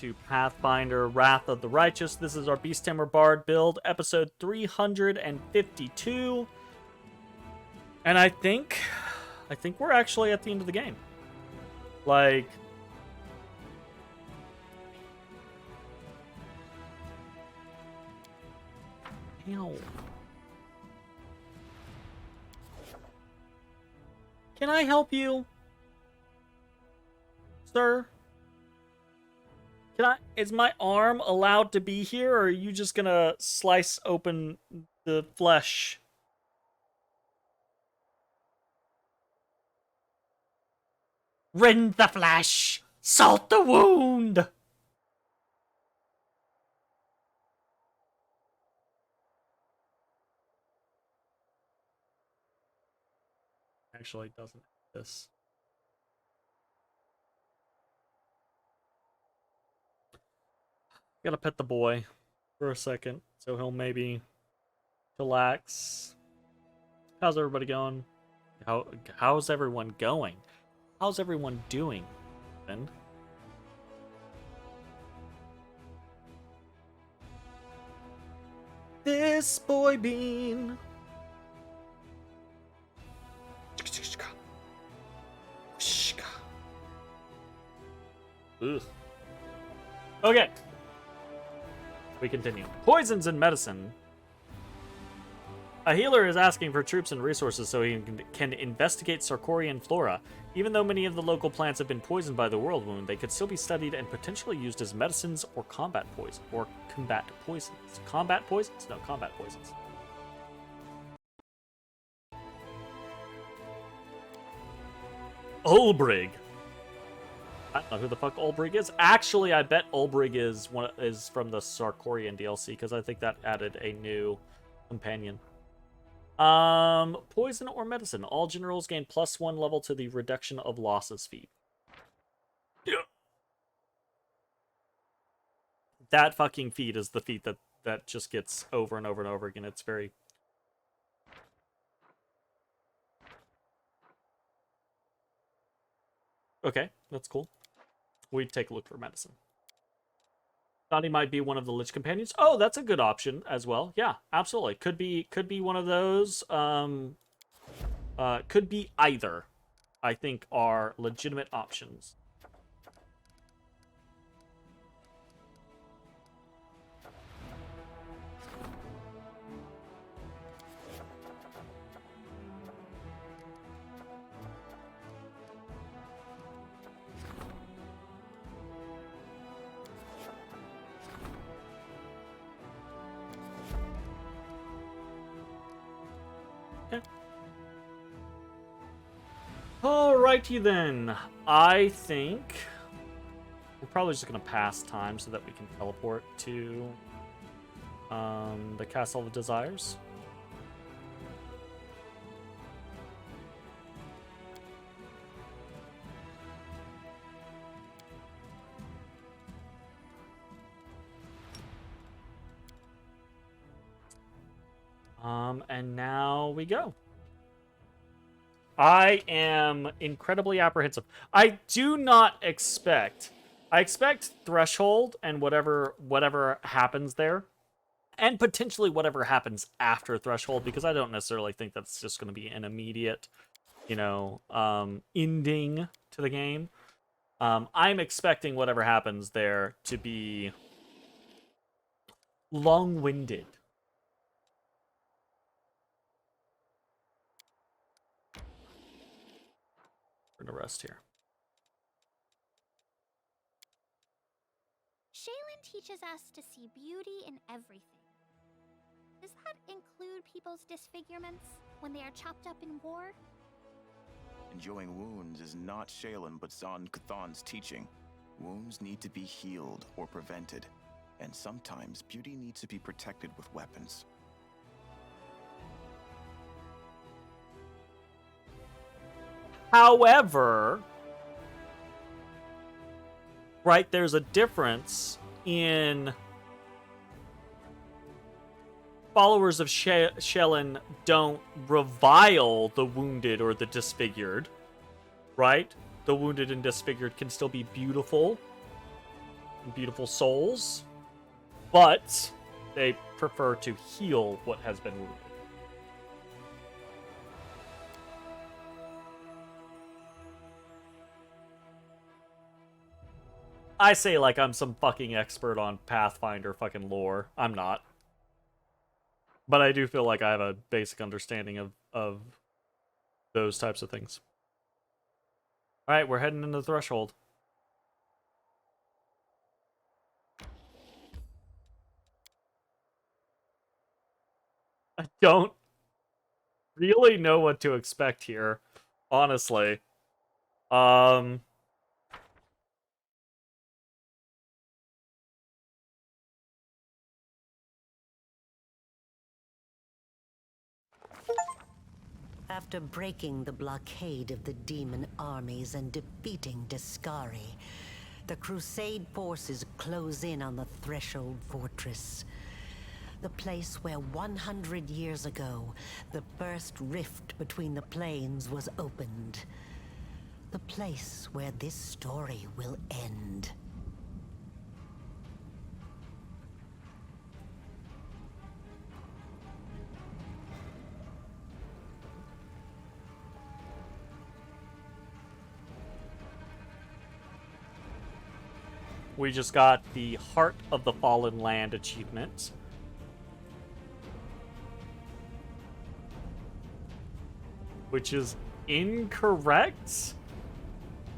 to Pathfinder, Wrath of the Righteous. This is our Beast Tamer Bard build, episode 352. And I think we're actually at the end of the game. Like, ow. Can I help you, sir? Is my arm allowed to be here, or are you just gonna slice open the flesh? Rend the flesh! Salt the wound! Actually, it doesn't have this. Gotta pet the boy for a second, so he'll maybe relax. How's everybody going? How's everyone going? How's everyone doing, then? This boy bean. Ugh. Okay. We continue. Poisons and medicine. A healer is asking for troops and resources so he can investigate Sarkorian flora. Even though many of the local plants have been poisoned by the world wound, they could still be studied and potentially used as medicines or combat poisons. Combat poisons. Combat poisons? No, combat poisons. Ulbrig. I don't know who the fuck Ulbrig is. Actually, I bet Ulbrig is from the Sarkorian DLC, because I think that added a new companion. Poison or medicine. All generals gain +1 level to the reduction of losses feat. Yeah. That fucking feat is the feat that just gets over and over and over again. It's very... Okay, that's cool. We take a look for medicine. Thought he might be one of the Lich companions. Oh, that's a good option as well. Yeah, absolutely. Could be one of those. Could be either. I think are legitimate options. Alrighty then. I think we're probably just gonna pass time so that we can teleport to the Castle of Desires. And now we go. I am incredibly apprehensive. I do not expect... I expect Threshold and whatever happens there. And potentially whatever happens after Threshold, because I don't necessarily think that's just going to be an immediate, ending to the game. I'm expecting whatever happens there to be long-winded. To rest here. Shaylin teaches us to see beauty in everything. Does that include people's disfigurements when they are chopped up in war? Enjoying wounds is not Shaylin but Zon Cthulhu's teaching. Wounds need to be healed or prevented, and sometimes beauty needs to be protected with weapons. However, right, there's a difference in followers of Shaylin don't revile the wounded or the disfigured, right? The wounded and disfigured can still be beautiful. beautiful souls, but they prefer to heal what has been wounded. I say like I'm some fucking expert on Pathfinder fucking lore. I'm not. But I do feel like I have a basic understanding of those types of things. Alright, we're heading into the threshold. I don't really know what to expect here, honestly. After breaking the blockade of the demon armies and defeating Discari, the Crusade forces close in on the Threshold Fortress. The place where 100 years ago, the first rift between the planes was opened. The place where this story will end. We just got the Heart of the Fallen Land achievement. Which is incorrect.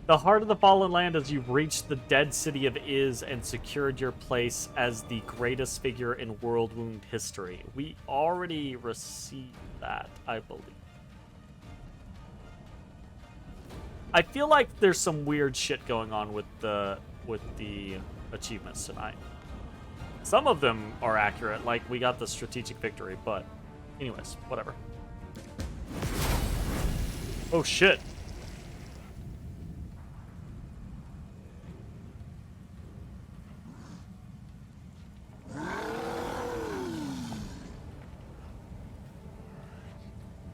The Heart of the Fallen Land is you've reached the dead city of Iz and secured your place as the greatest figure in World Wound history. We already received that, I believe. I feel like there's some weird shit going on with the achievements tonight. Some of them are accurate, like we got the strategic victory, but anyways, whatever. Oh shit.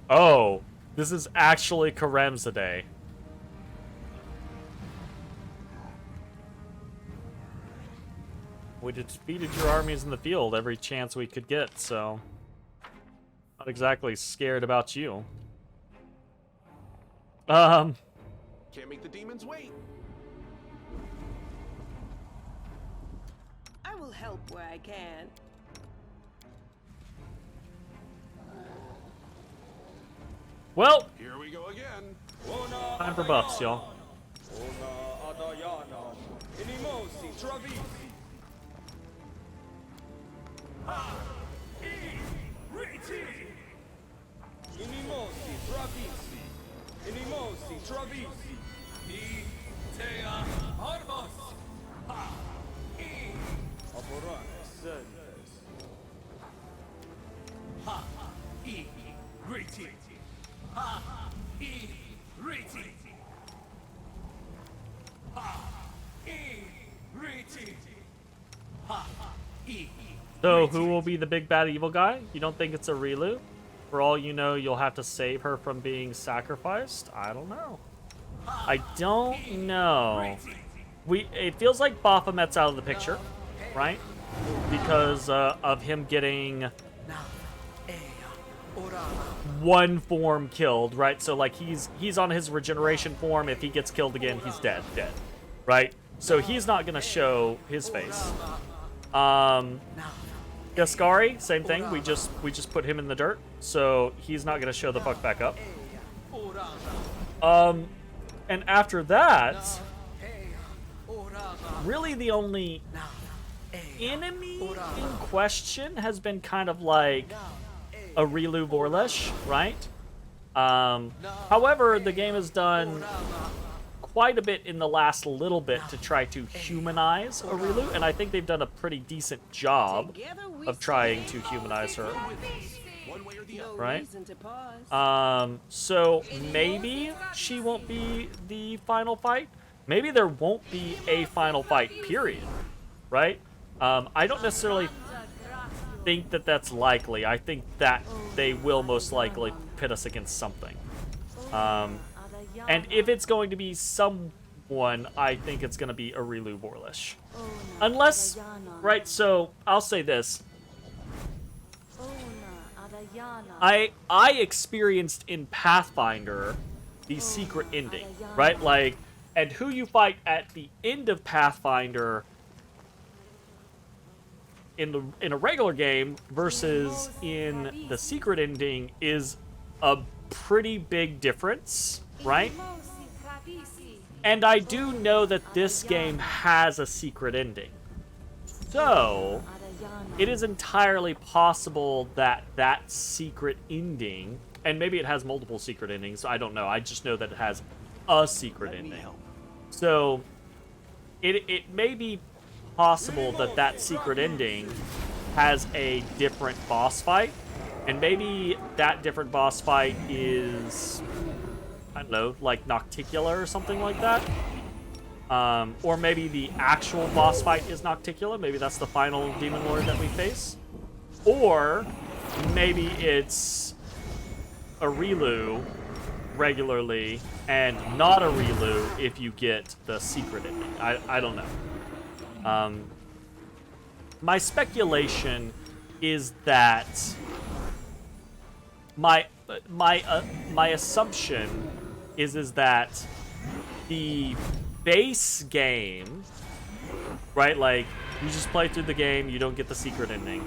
Oh, this is actually Karemzadeh. We defeated your armies in the field every chance we could get, so not exactly scared about you. Can't make the demons wait. I will help where I can. Well, Here we go again. time for buffs, y'all. So, who will be the big bad evil guy? You don't think it's a Rilu? For all you know, you'll have to save her from being sacrificed? I don't know. I don't know. It feels like Baphomet's out of the picture, right? Because of him getting one form killed, right? So like he's on his regeneration form. If he gets killed again, he's dead, right? So he's not gonna show his face. Gascari, same thing. We just put him in the dirt, so he's not gonna show the fuck back up. And after that, really the only enemy in question has been kind of like a Rilu Vorlesh, right? However, the game has done quite a bit in the last little bit to try to humanize a Rilu, and I think they've done a pretty decent job of trying to humanize her. Right? So maybe she won't be the final fight. Maybe there won't be a final fight, period. Right? I don't necessarily think that that's likely. I think that they will most likely pit us against something. And if it's going to be some one, I think it's going to be Arilu Vorlish. Unless, right, so I'll say this. I experienced in Pathfinder the secret ending, right? Like, and who you fight at the end of Pathfinder in a regular game versus in the secret ending is a pretty big difference, right? And I do know that this game has a secret ending. So, it is entirely possible that that secret ending, and maybe it has multiple secret endings, I don't know. I just know that it has a secret ending. So, it may be possible that that secret ending has a different boss fight, and maybe that different boss fight is, I don't know, like Nocticula or something like that. Or maybe the actual boss fight is Nocticula. Maybe that's the final Demon Lord that we face. Or maybe it's Arilu regularly and not Arilu if you get the secret ending. I don't know. My speculation is that my assumption is that the base game, right? Like, you just play through the game, you don't get the secret ending,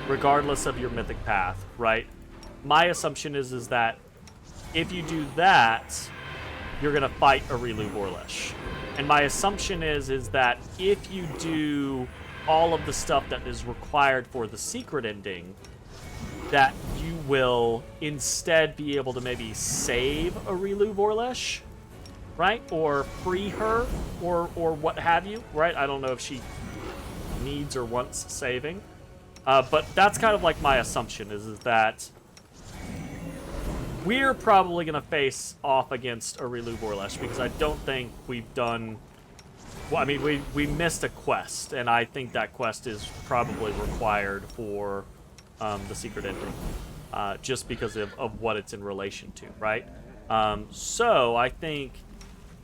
regardless of your mythic path, right? My assumption is that if you do that, you're gonna fight Arilu Vorlish. And my assumption is that if you do all of the stuff that is required for the secret ending, that you will instead be able to maybe save Arilu Vorlish, right? Or free her, or what have you, right? I don't know if she needs or wants saving. But that's kind of like my assumption, is that we're probably going to face off against Arilu Vorlish, because I don't think we've done... Well, I mean, we missed a quest, and I think that quest is probably required for the secret ending, just because of what it's in relation to, right? So I think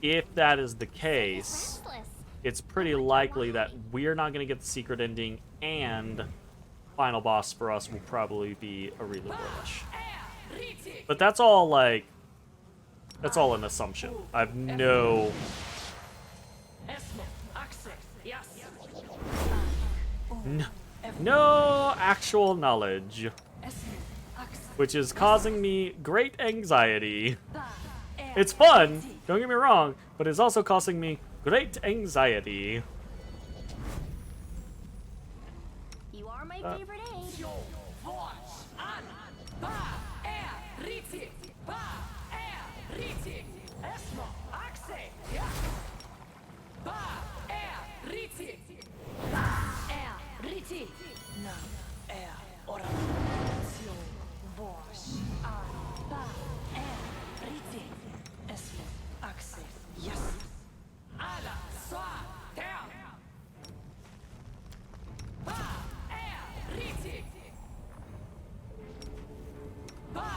if that is the case, it's pretty likely that we're not going to get the secret ending, and final boss for us will probably be Arilu Vorlish. But that's all, like, that's all an assumption. I have no actual knowledge, which is causing me great anxiety. It's fun, don't get me wrong, but it's also causing me great anxiety. You are my favorite aide.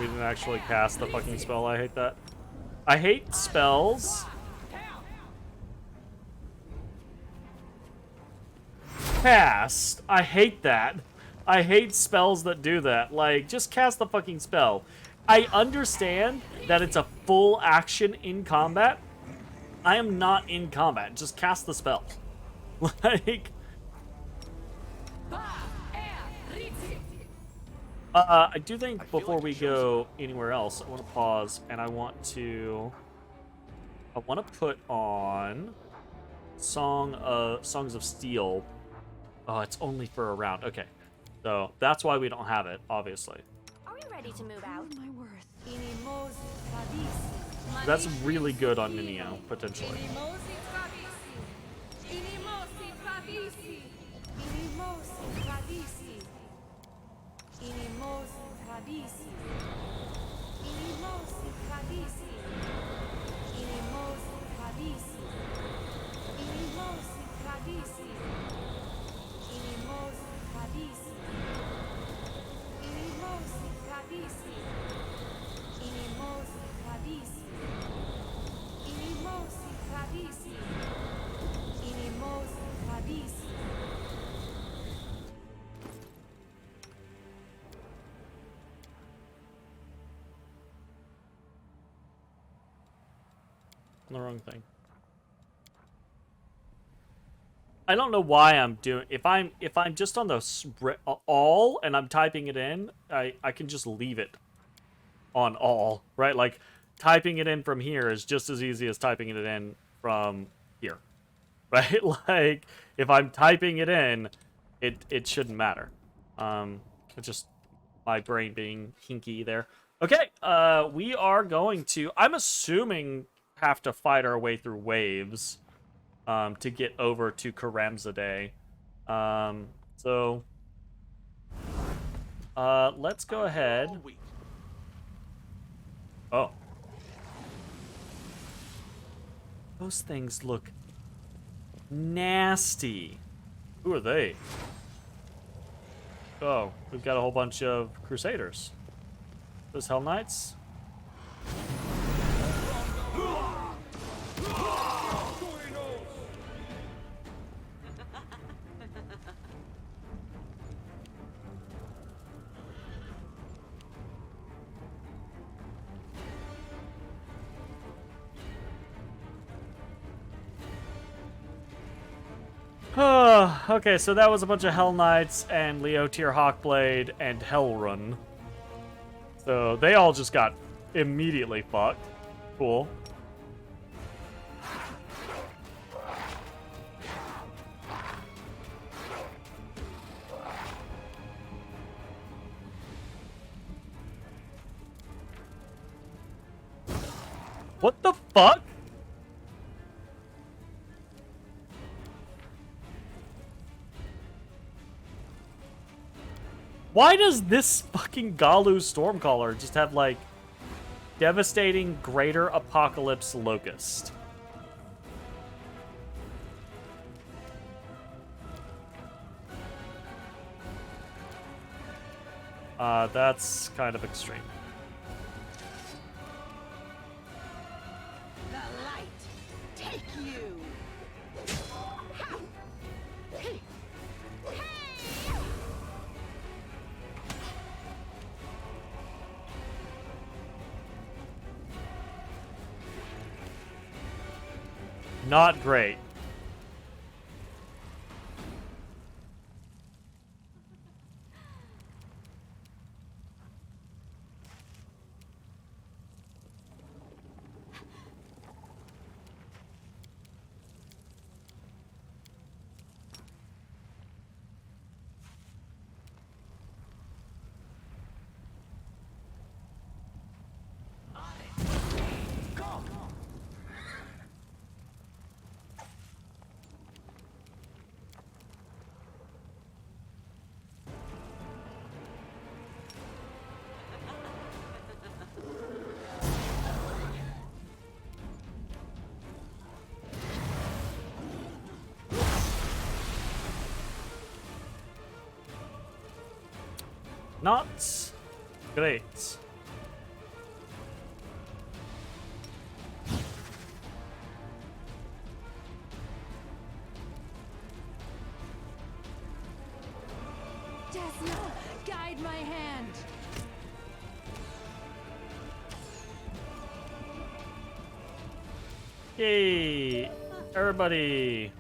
We didn't actually cast the fucking spell. I hate that. I hate spells. Cast. I hate that. I hate spells that do that. Like, just cast the fucking spell. I understand that it's a full action in combat. I am not in combat. Just cast the spell. Like... I do think before we go anywhere else, I want to pause, and I want to put on Songs of Steel. Oh, it's only for a round. Okay, so that's why we don't have it, obviously. Are we ready to move out? That's really good on Ninio, potentially. the wrong thing. I don't know why I'm doing. If I'm just on the all and I'm typing it in, I can just leave it on all, right? Like typing it in from here is just as easy as typing it in from here, right? Like if I'm typing it in, it shouldn't matter. It's just my brain being hinky there. Okay, we are going to, I'm assuming, have to fight our way through waves to get over to Karamzadeh. So let's go ahead. All week. Oh. Those things look nasty. Who are they? Oh, we've got a whole bunch of Crusaders. Those Hell Knights? Okay, so that was a bunch of Hell Knights and Leotier Hawkblade and Hellrun. So they all just got immediately fucked. Cool. What the fuck? Why does this fucking Galu Stormcaller just have, like, devastating Greater Apocalypse Locust? That's kind of extreme. The light, take you. Not great. Not great. Desna, guide my hand. Yay! Everybody!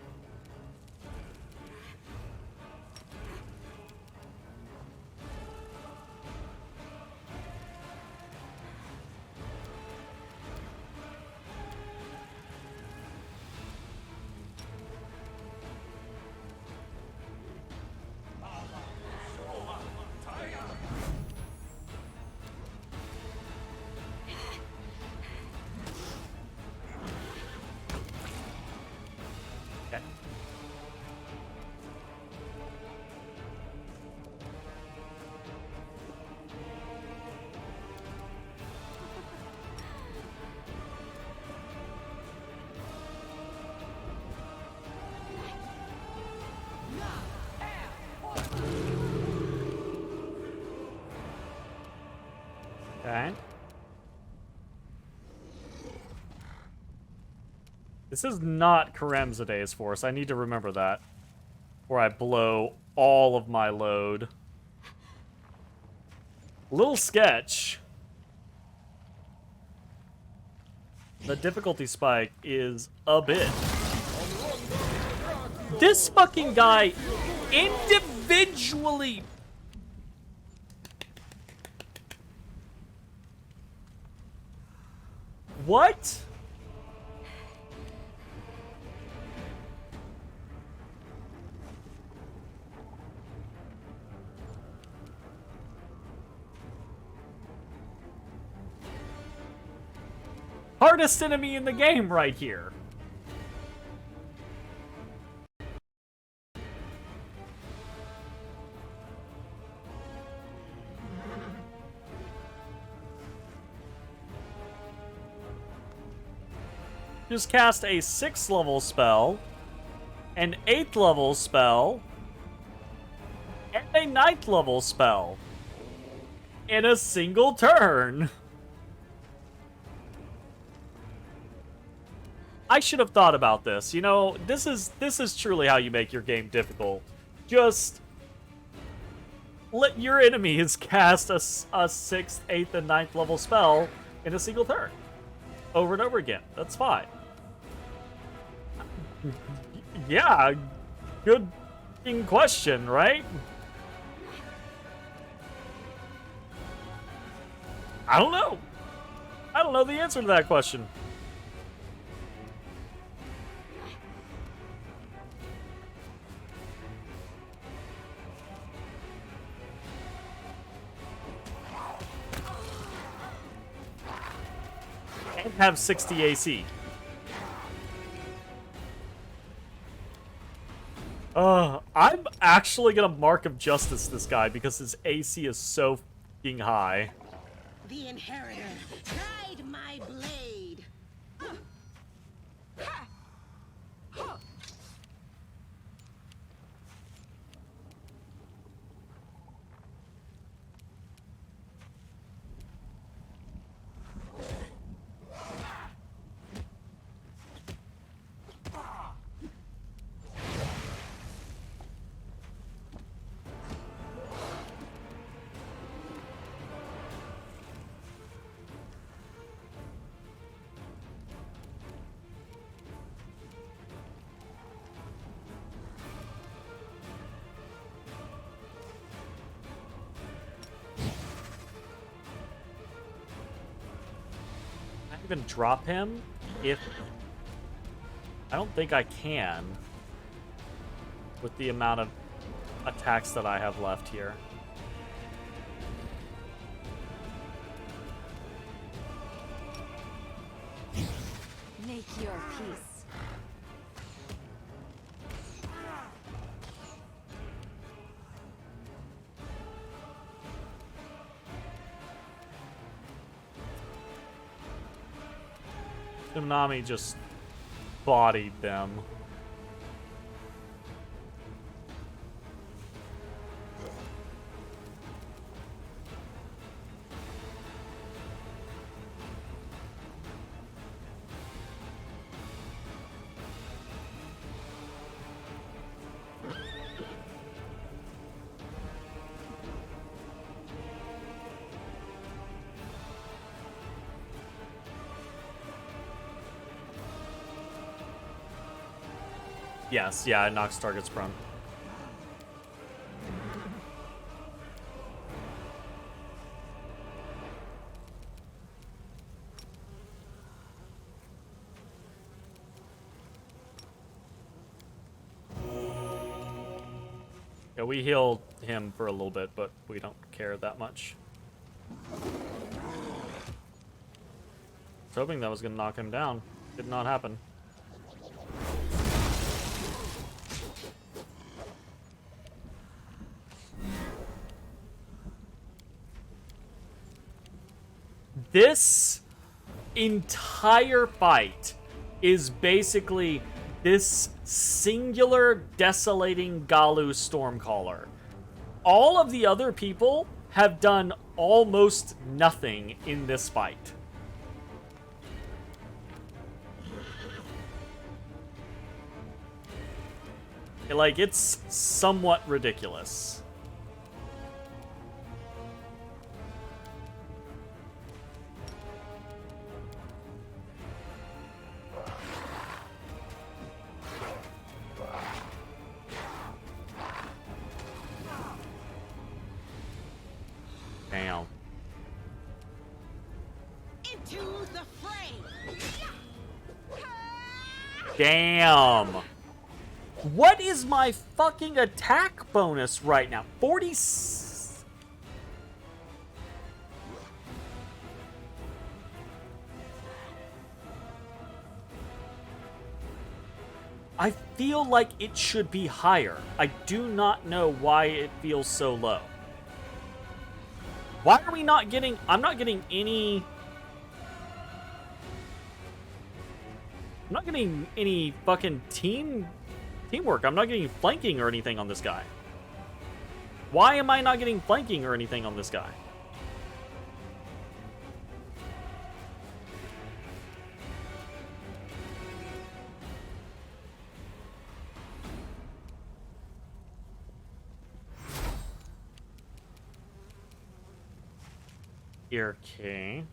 Okay. Okay. This is not Karamzadeh's force. I need to remember that. Or I blow all of my load. Little sketch. The difficulty spike is a bit. This fucking guy individually. What? Hardest enemy in the game right here. Just cast a 6th level spell, an 8th level spell, and a 9th level spell in a single turn. I should have thought about this. You know, this is truly how you make your game difficult. Just let your enemies cast a 6th, 8th, and 9th level spell in a single turn. Over and over again. That's fine. Yeah, good question, right? I don't know. I don't know the answer to that question. And have 60 AC. I'm actually gonna Mark of Justice this guy because his AC is so fucking high. The Inheritor, guide my blade. Even drop him if I don't think I can with the amount of attacks that I have left here. Make your peace. Tsunami just bodied them. Yes, yeah, it knocks targets prone. Yeah, we healed him for a little bit, but we don't care that much. I was hoping that was going to knock him down. Did not happen. This entire fight is basically this singular desolating Galu Stormcaller. All of the other people have done almost nothing in this fight. Like, it's somewhat ridiculous. To the fray. Damn. What is my fucking attack bonus right now? 40. I feel like it should be higher. I do not know why it feels so low. Why are we not getting... I'm not getting any... I'm not getting any fucking teamwork. I'm not getting flanking or anything on this guy. Why am I not getting flanking or anything on this guy? Here, okay.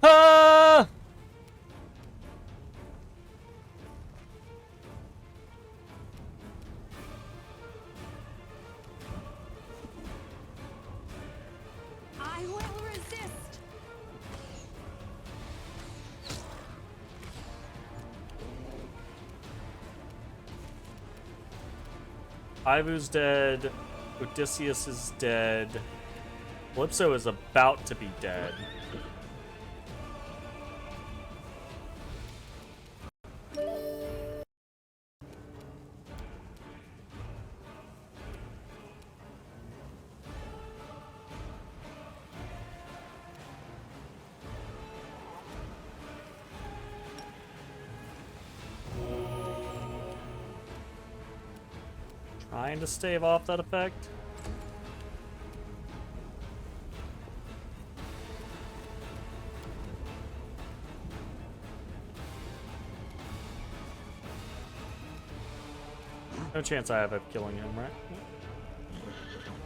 Ah! I will resist. Ivu's dead. Odysseus is dead. Calypso is about to be dead. Trying to stave off that effect. No chance I have of killing him, right?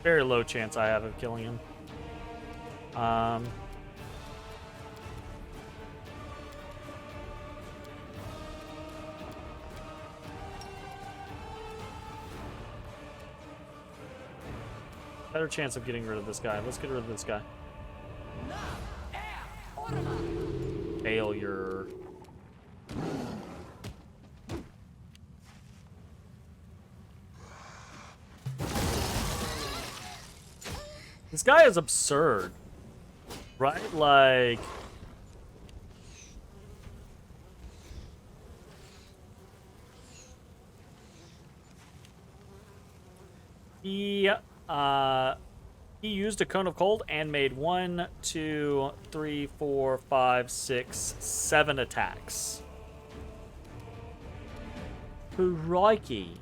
Very low chance I have of killing him. Better chance of getting rid of this guy. Let's get rid of this guy. Failure. This guy is absurd. Right? Like... he used a cone of cold and made 1, 2, 3, 4, 5, 6, 7 attacks. Crikey.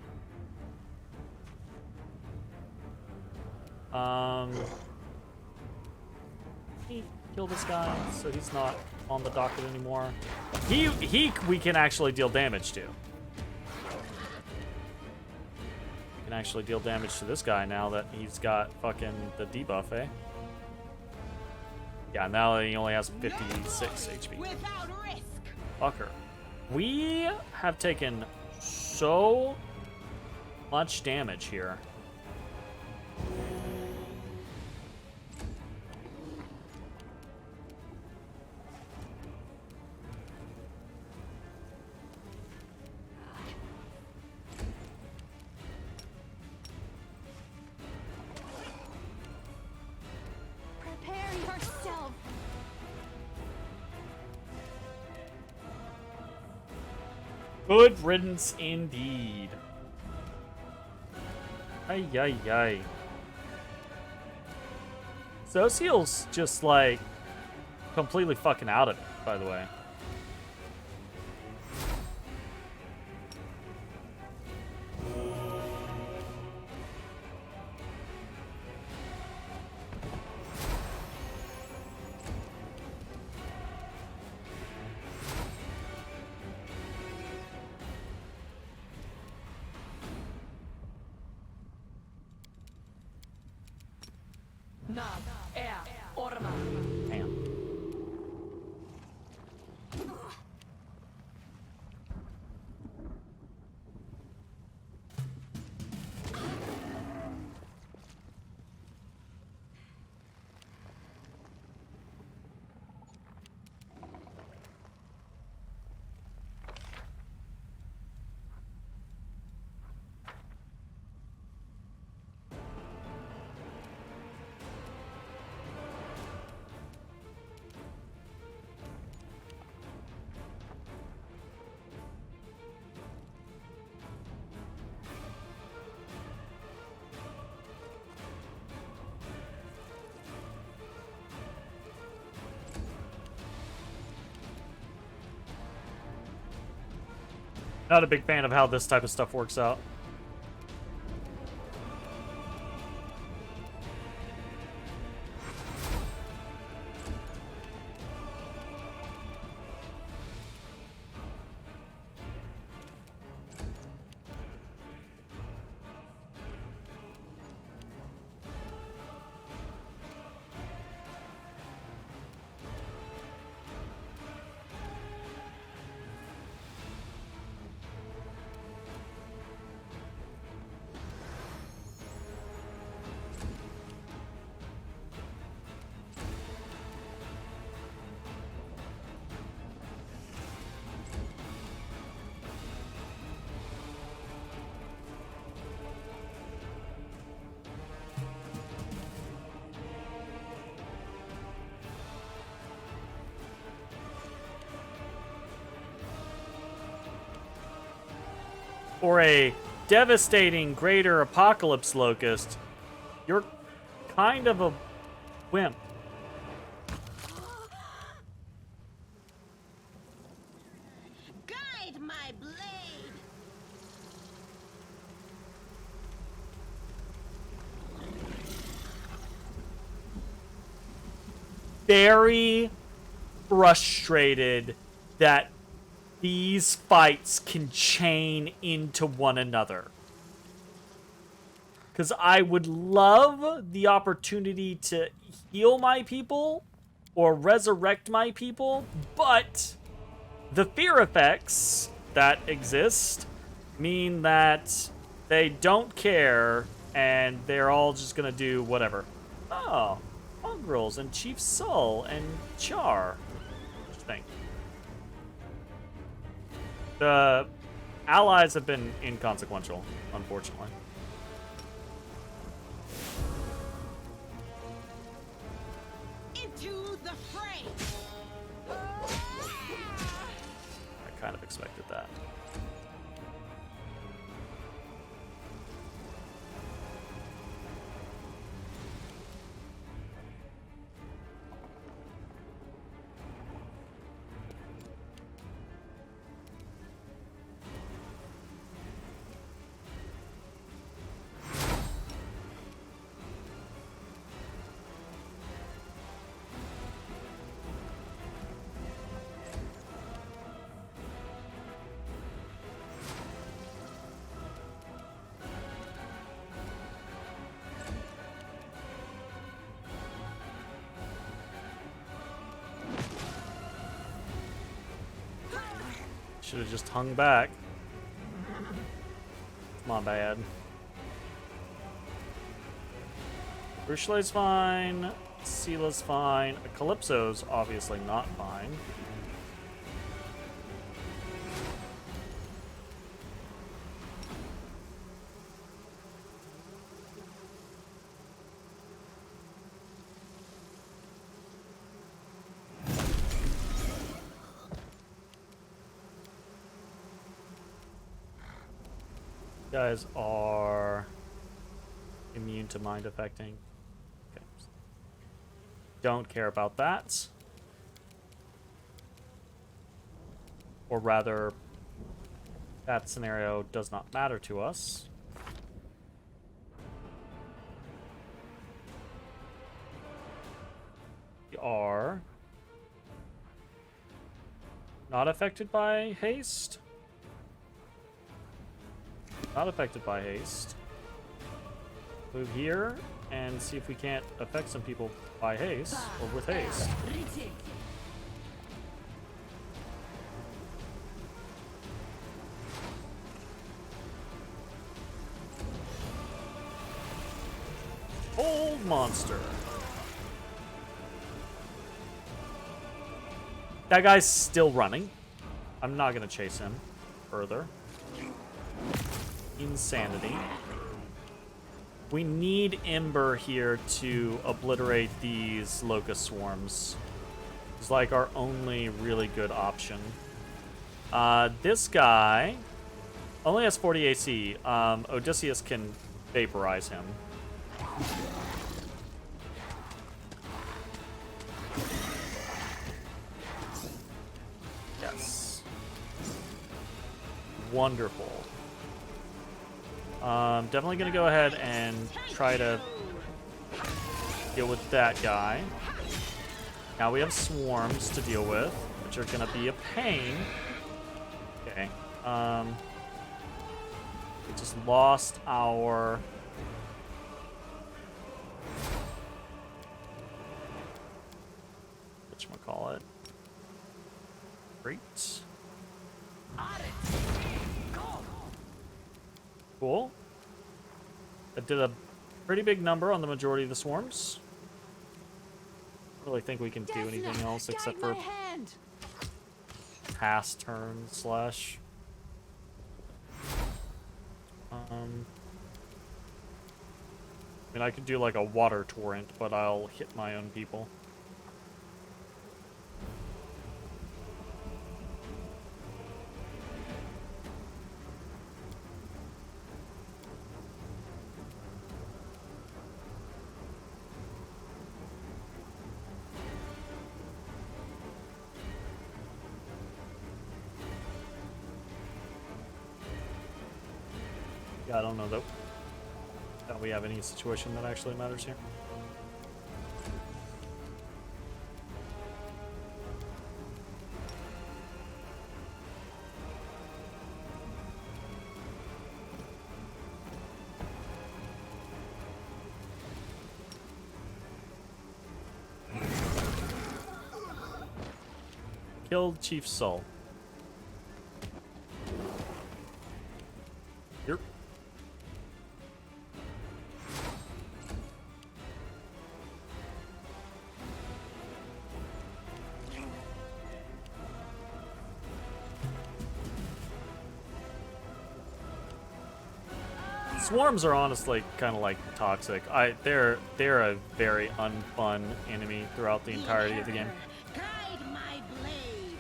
He kill this guy so he's not on the docket anymore. We can actually deal damage to. Can actually deal damage to this guy now that he's got fucking the debuff, eh? Yeah, now that he only has 56 HP. Fucker. We have taken so much damage here. Good riddance indeed. Ay, ay, ay. Social's just like completely fucking out of it, by the way. Damn. Not a big fan of how this type of stuff works out. For a devastating greater apocalypse locust, you're kind of a wimp. Guide my blade. Very frustrated that these fights can chain into one another. Because I would love the opportunity to heal my people or resurrect my people, but the fear effects that exist mean that they don't care and they're all just gonna do whatever. Oh, mongrels and Chief Sol and Char. Interesting. The allies have been inconsequential, unfortunately. Into the fray. I kind of expected that. Should have just hung back. My bad. Bruchele's fine. Seela's fine. Calypso's obviously not fine. Guys are immune to mind affecting. Okay. Don't care about that. Or rather, that scenario does not matter to us. We are not affected by haste. Not affected by haste. Move here. and see if we can't affect some people by haste or with haste. Old monster. That guy's still running. I'm not gonna chase him further. Insanity. We need Ember here to obliterate these locust swarms. It's like our only really good option. This guy only has 40 AC. Odysseus can vaporize him. Yes. Wonderful. Definitely gonna go ahead and try to deal with that guy. Now we have swarms to deal with, which are gonna be a pain. Okay. We just lost our whatchamacallit. Great. Cool. That did a pretty big number on the majority of the swarms. I don't really think we can do anything else except for pass turn slash. I mean, I could do like a water torrent, but I'll hit my own people. Yeah, I don't know that we have any situation that actually matters here. Killed Chief Soul. Yep. Swarms are honestly kind of like toxic. They're a very unfun enemy throughout the entirety of the game. Guide my blade.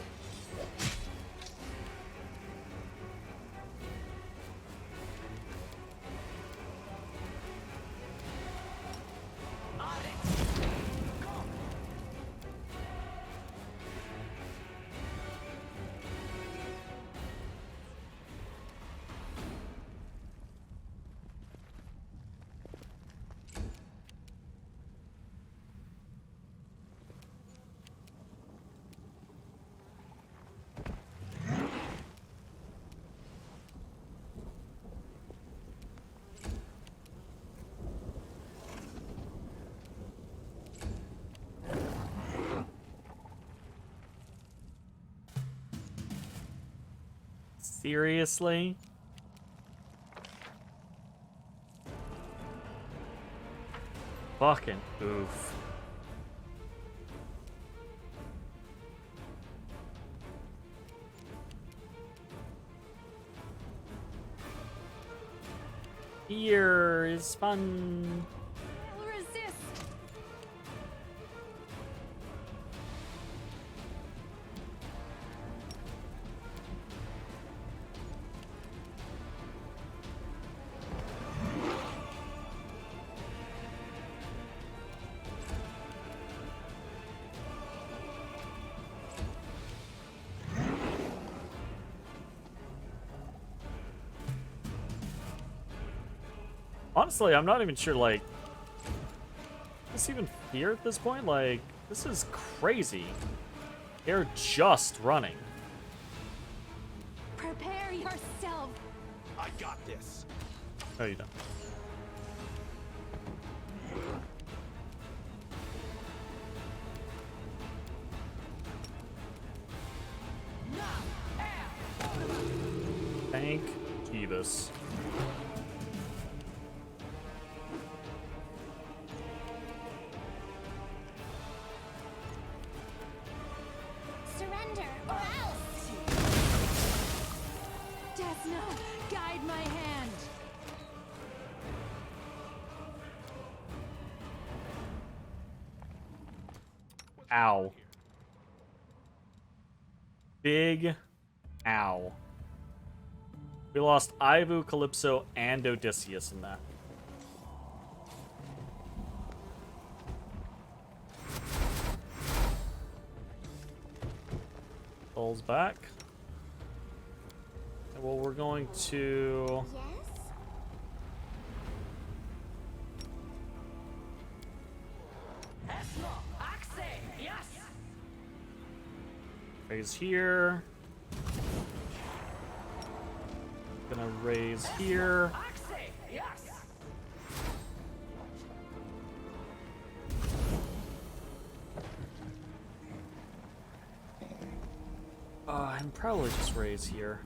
Seriously? Fucking oof. Here is fun. I'll resist. Honestly, I'm not even sure, like, is this even fear at this point? Like, this is crazy. They're just running. Prepare yourself. I got this. No, you don't. Thank Jeebus. Surrender or else! Desna, guide my hand. Ow. Big ow. We lost Ivu, Calypso, and Odysseus in that. Pulls back. And well, we're going to... Yes? Raise here. Gonna raise here. I'm probably just raise here.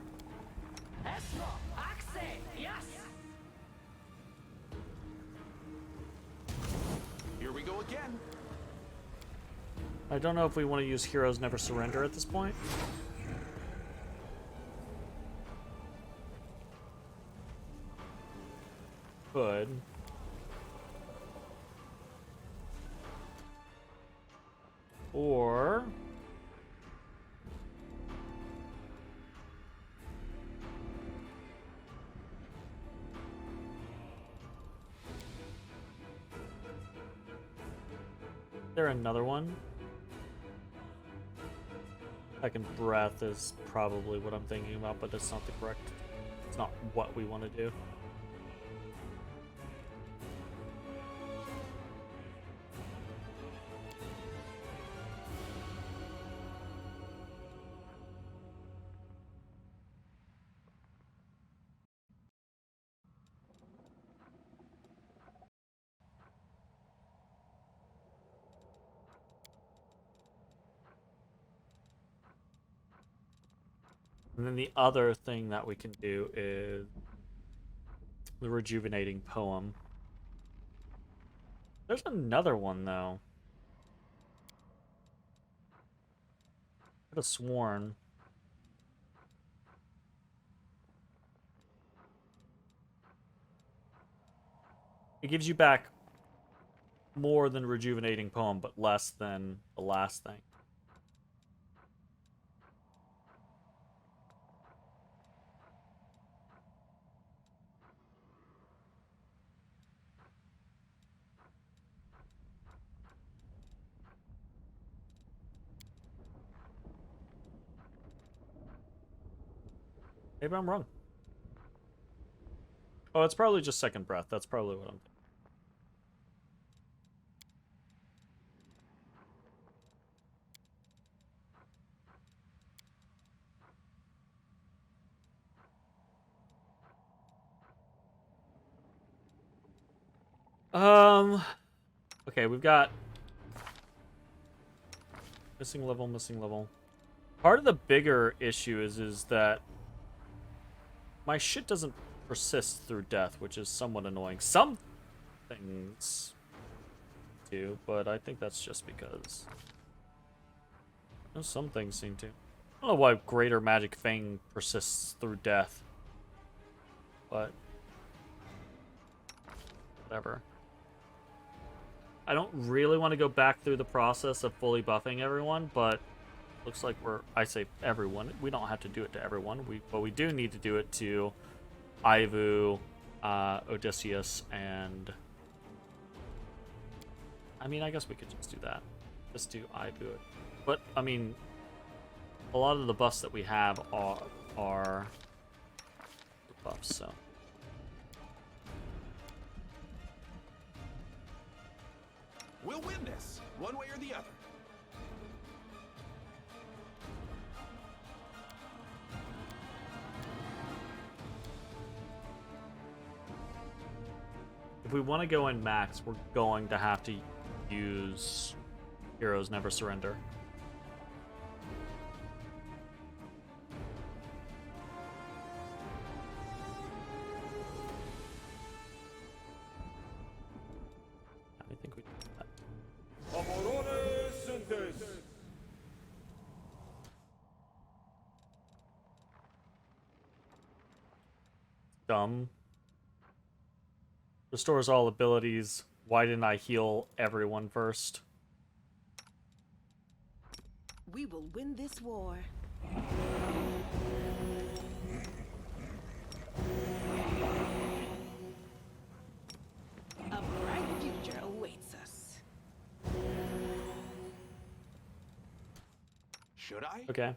Here we go again. I don't know if we want to use Heroes Never Surrender at this point. Could. Or... Is there another one? Second breath is probably what I'm thinking about, but it's not the correct... It's not what we want to do. And then the other thing that we can do is the rejuvenating poem. There's another one, though. I could have sworn. It gives you back more than rejuvenating poem, but less than the last thing. Maybe I'm wrong. Oh, it's probably just second breath. That's probably what I'm thinking. Okay, we've got missing level, missing level. Part of the bigger issue is that my shit doesn't persist through death, which is somewhat annoying. Some things do, but I think that's just because some things seem to. I don't know why Greater Magic Fang persists through death, but whatever. I don't really want to go back through the process of fully buffing everyone, but looks like I say everyone. We don't have to do it to everyone. But we do need to do it to Ivu, Odysseus, and... I mean, I guess we could just do that. Just do Ivu. But, I mean, a lot of the buffs that we have are buffs, so... We'll win this, one way or the other. If we want to go in max, we're going to have to use Heroes Never Surrender. dumb. Restores all abilities. Why didn't I heal everyone first? We will win this war. A bright future awaits us. Should I? Okay.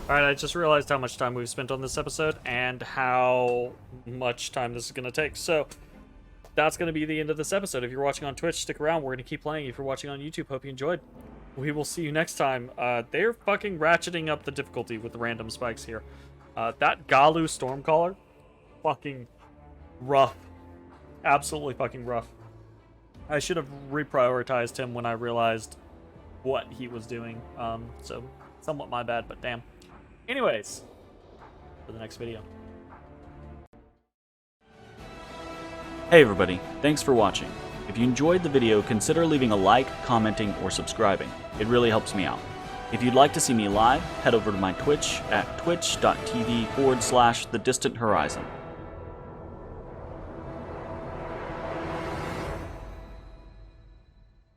Alright, I just realized how much time we've spent on this episode and how much time this is going to take. So, that's going to be the end of this episode. If you're watching on Twitch, stick around. We're going to keep playing. If you're watching on YouTube, hope you enjoyed. We will see you next time. They're fucking ratcheting up the difficulty with the random spikes here. That Galu Stormcaller, fucking rough. Absolutely fucking rough. I should have reprioritized him when I realized what he was doing. So, somewhat my bad, but damn. Anyways, for the next video. Hey everybody, thanks for watching. If you enjoyed the video, consider leaving a like, commenting, or subscribing. It really helps me out. If you'd like to see me live, head over to my Twitch at twitch.tv/thedistanthorizon.